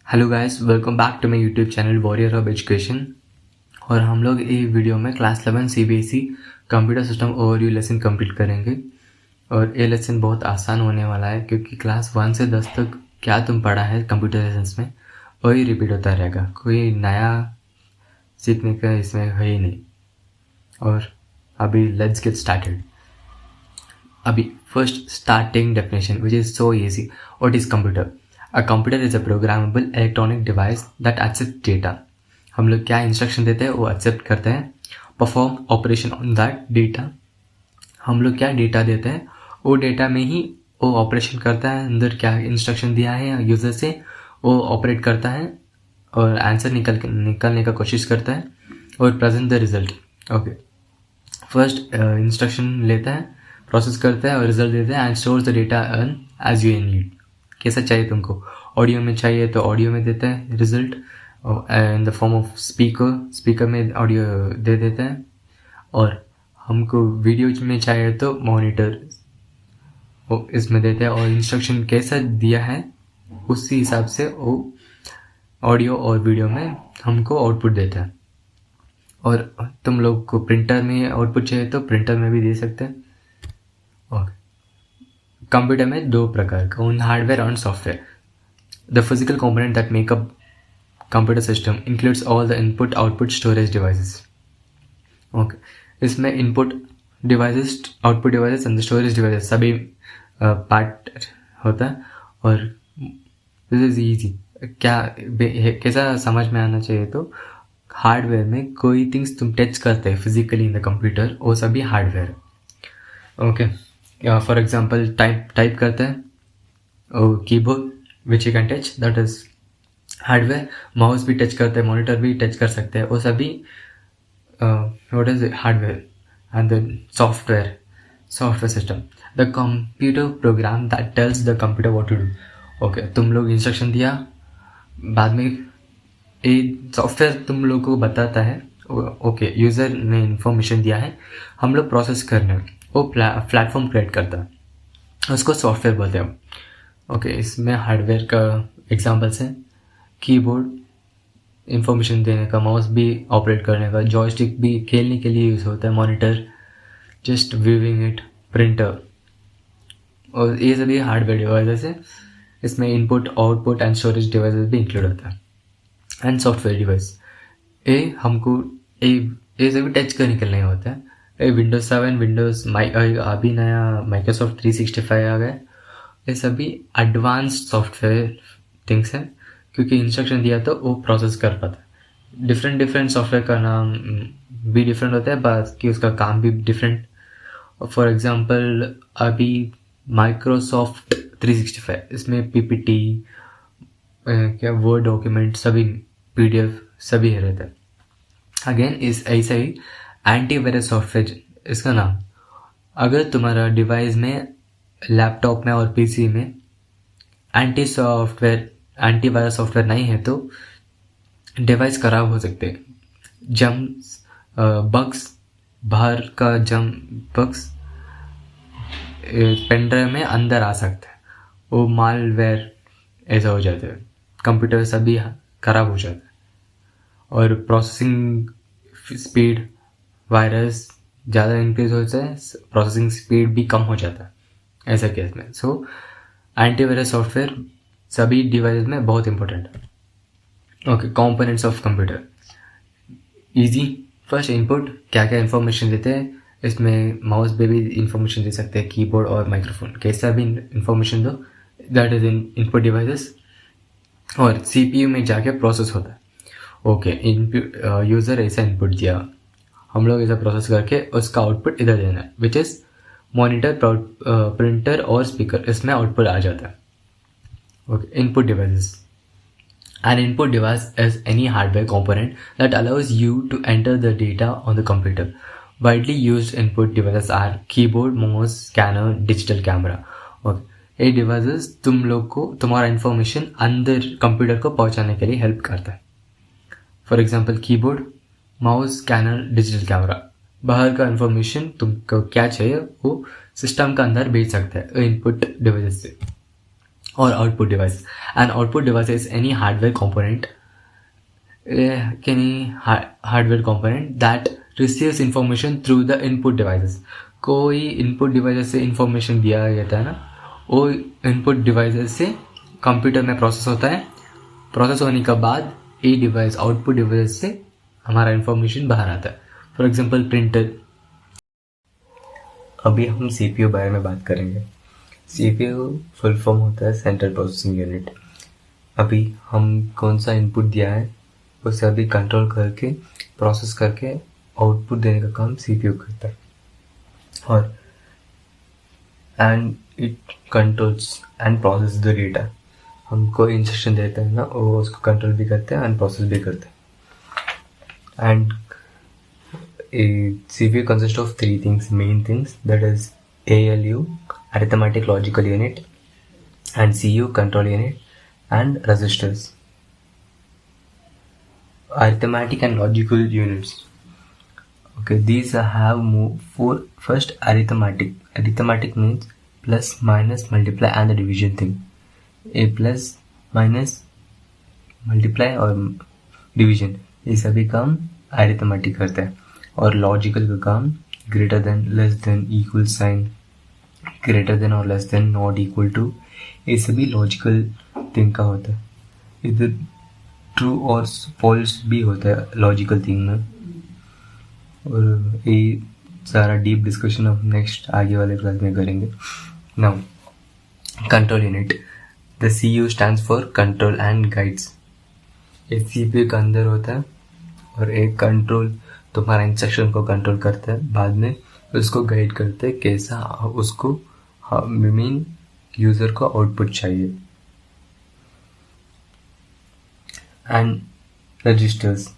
Hello guys, welcome back to my YouTube channel warrior of education. और हम लोग ये वीडियो में class 11 CBSE computer system overview lesson complete करेंगे। और ये लेसन बहुत आसान होने वाला है क्योंकि क्लास 1 से 10 तक क्या तुम पढ़ा है कंप्यूटर लेसन्स में वही रिपीट होता रहेगा, कोई नया सीखने का इसमें है ही नहीं। और अभी लेट्स गेट स्टार्टेड। अभी first starting definition which is so easy. What is computer? A computer is a programmable electronic device that accepts data. हम लोग क्या इंस्ट्रक्शन देते हैं वो एक्सेप्ट करते हैं, perform operation on that data. हम लोग क्या डेटा देते हैं वो डेटा में ही वो ऑपरेशन करता है, अंदर क्या इंस्ट्रक्शन दिया है यूज़र से वो ऑपरेट करता है और आंसर निकालने का कोशिश करता है और present the result. Okay, first instruction लेता है, प्रोसेस करता है और रिजल्ट देता है and stores the data as you need. कैसा चाहिए तुमको? ऑडियो में चाहिए तो ऑडियो में देता है result in the form of speaker में ऑडियो दे देता है। और हमको वीडियो में चाहिए तो मॉनिटर इसमें देता है और इंस्ट्रक्शन कैसा दिया है उसी हिसाब से वो ऑडियो और वीडियो में हमको आउटपुट देता है। और तुम लोग को प्रिंटर में आउटपुट चाहिए तो प्रिंटर में भी दे सकते हैं। ओके, कंप्यूटर में दो प्रकार का, हार्डवेयर और software. The physical component that make up computer system includes all the input output storage devices. Okay, इसमें input devices, output devices and storage devices सभी पार्ट होता है। और दिस इज ईजी। क्या कैसा समझ में आना चाहिए तो हार्डवेयर में कोई थिंग्स तुम टच करते हैं फिजिकली इन द कंप्यूटर वो सभी hardware. Okay, for example type करते हैं keyboard which you can touch, that is hardware. Mouse भी टच करते हैं, मॉनिटर भी टच कर सकते हैं, वो सभी what is hardware. And the software system, the computer program that tells the computer what to do. Okay, तुम लोग इंस्ट्रक्शन दिया, बाद में ये सॉफ्टवेयर तुम लोग को बताता है। ओके, यूज़र ने इंफॉर्मेशन दिया है, हम लोग प्रोसेस करने वो प्लेटफॉर्म क्रिएट करता है, उसको सॉफ्टवेयर बोलते हैं। ओके, इसमें हार्डवेयर का एग्जांपल्स हैं कीबोर्ड इंफॉर्मेशन देने का, माउस भी ऑपरेट करने का, जॉयस्टिक भी खेलने के लिए यूज़ होता है, monitor just viewing it, printer, और ये सभी हार्डवेयर डिवाइसेस है। इसमें input output and storage devices भी इंक्लूड होता है। एंड सॉफ्टवेयर डिवाइस ये हमको ये सभी टच करने के लिए होता है। विंडोज 7, अभी नया माइक्रोसॉफ्ट 365 आ गया। ये सभी एडवांस्ड सॉफ्टवेयर थिंग्स हैं क्योंकि इंस्ट्रक्शन दिया तो वो प्रोसेस कर पाता है। डिफरेंट सॉफ्टवेयर का नाम भी डिफरेंट होता है, बाकी उसका काम भी डिफरेंट। फॉर एग्जांपल अभी माइक्रोसॉफ्ट 365 इसमें पीपीटी क्या वर्ड डॉक्यूमेंट सभी पीडीएफ सभी रहता है। अगेन इस ऐसा ही एंटीवायरस सॉफ्टवेयर इसका नाम। अगर तुम्हारा डिवाइस में, लैपटॉप में और पीसी में एंटीवायरस सॉफ्टवेयर नहीं है तो डिवाइस खराब हो सकते हैं। बग्स, बाहर का बग्स पेन ड्राइव में अंदर आ सकता है, वो मालवेयर ऐसा हो जाता है, कंप्यूटर सभी खराब हो जाता है। और प्रोसेसिंग स्पीड, वायरस ज़्यादा इंक्रीज होता है, प्रोसेसिंग स्पीड भी कम हो जाता है ऐसा केस में। सो एंटीवायरस सॉफ्टवेयर सभी डिवाइस में बहुत इंपॉर्टेंट है। Okay, components of computer easy. First input, क्या क्या इन्फॉर्मेशन देते हैं, इसमें माउस पे भी इंफॉर्मेशन दे सकते हैं, कीबोर्ड और माइक्रोफोन, कैसा भी इंफॉर्मेशन दो, दैट इज इनपुट डिवाइसेस। और सीपीयू में जाके प्रोसेस होता है। ओके, यूज़र ऐसा इनपुट दिया, हम लोग ऐसा प्रोसेस करके उसका आउटपुट इधर देना है, विच इज़ मॉनिटर, प्रिंटर और स्पीकर, इसमें आउटपुट आ जाता है। Okay, input devices. An input device is any hardware component that allows you to enter the data on the computer. Widely used input devices are keyboard, mouse, scanner, digital camera. Okay, ये devices तुम लोग को तुम्हारा information अंदर computer को पहुंचाने के लिए हेल्प करता है। For example keyboard, mouse, scanner, digital camera, बाहर का इंफॉर्मेशन तुमको क्या चाहिए वो सिस्टम का अंदर भेज सकता है इनपुट डिवाइसेस से। or output device. An output device is any hardware component hardware component that receives information through the input devices. कोई इनपुट डिवाइसेस से इंफॉर्मेशन दिया जाता है ना, वो इनपुट डिवाइसेस से कंप्यूटर में प्रोसेस होता है. प्रोसेस होने के बाद ये डिवाइस आउटपुट डिवाइस से हमारा इंफॉर्मेशन बाहर आता है. For example printer. अभी हम सीपीयू बारे में बात करेंगे. सीपीयू फुल फॉर्म होता है सेंट्रल प्रोसेसिंग यूनिट. अभी हम कौन सा इनपुट दिया है उसे अभी कंट्रोल करके प्रोसेस करके आउटपुट देने का काम सीपीयू करता है. और and it controls and process the data. हमको इंस्ट्रक्शन देता है ना, वो उसको कंट्रोल भी करते हैं एंड प्रोसेस भी करते हैं. And CPU consists of three things, main things, that is ALU, arithmetic logical unit, and CU, control unit, and registers. Arithmetic and logical units. Okay, these have four. First, arithmetic. Arithmetic means plus, minus, multiply, and the division thing. A plus, minus, multiply और division, ये सभी काम arithmetic करता है. और logical का काम greater than, less than, equal sign, greater than और less than, not equal to, ये सभी लॉजिकल थिंग का होता है. इधर ट्रू और फॉल्स भी होता है लॉजिकल थिंग में. और ये सारा डीप डिस्कशन हम नेक्स्ट आगे वाले क्लास में करेंगे. Now control unit. The CU stands for control and guides. ये CPU का अंदर होता है और एक कंट्रोल तुम्हारा इंस्ट्रक्शन को कंट्रोल करता है, बाद में उसको गाइड करते हैं कैसा उसको मेन यूजर को आउटपुट चाहिए. And registers.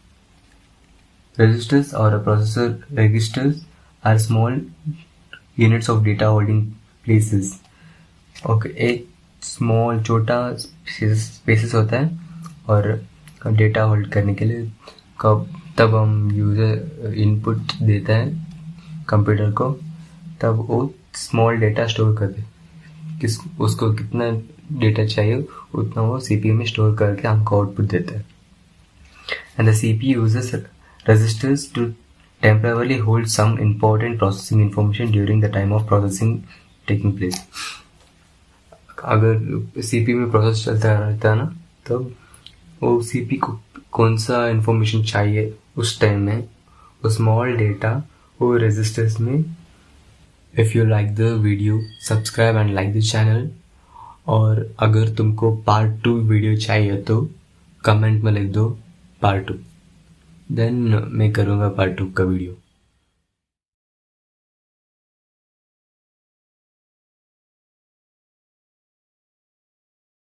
रजिस्टर्स और processor registers are small units of data holding places. Okay, एक स्मॉल छोटा स्पेसेस होता है और डेटा होल्ड करने के लिए. तब हम यूज़र इनपुट देता है कंप्यूटर को, तब वो स्मॉल डेटा स्टोर करते हैं. उसको कितना डेटा चाहिए उतना वो CPU में स्टोर करके हमको आउटपुट देता है. And the CPU uses registers to temporary hold some important processing information during the time of processing taking place. अगर CPU में प्रोसेस चलता रहता है ना, तब वो CPU को कौन सा इंफॉर्मेशन चाहिए उस टाइम में वो स्मॉल डेटा वो रजिस्टर्स में. If you like the video, subscribe and like the channel. और अगर तुमको पार्ट 2 वीडियो चाहिए तो कमेंट में लिख दो पार्ट 2, देन मैं करूँगा पार्ट 2 का वीडियो.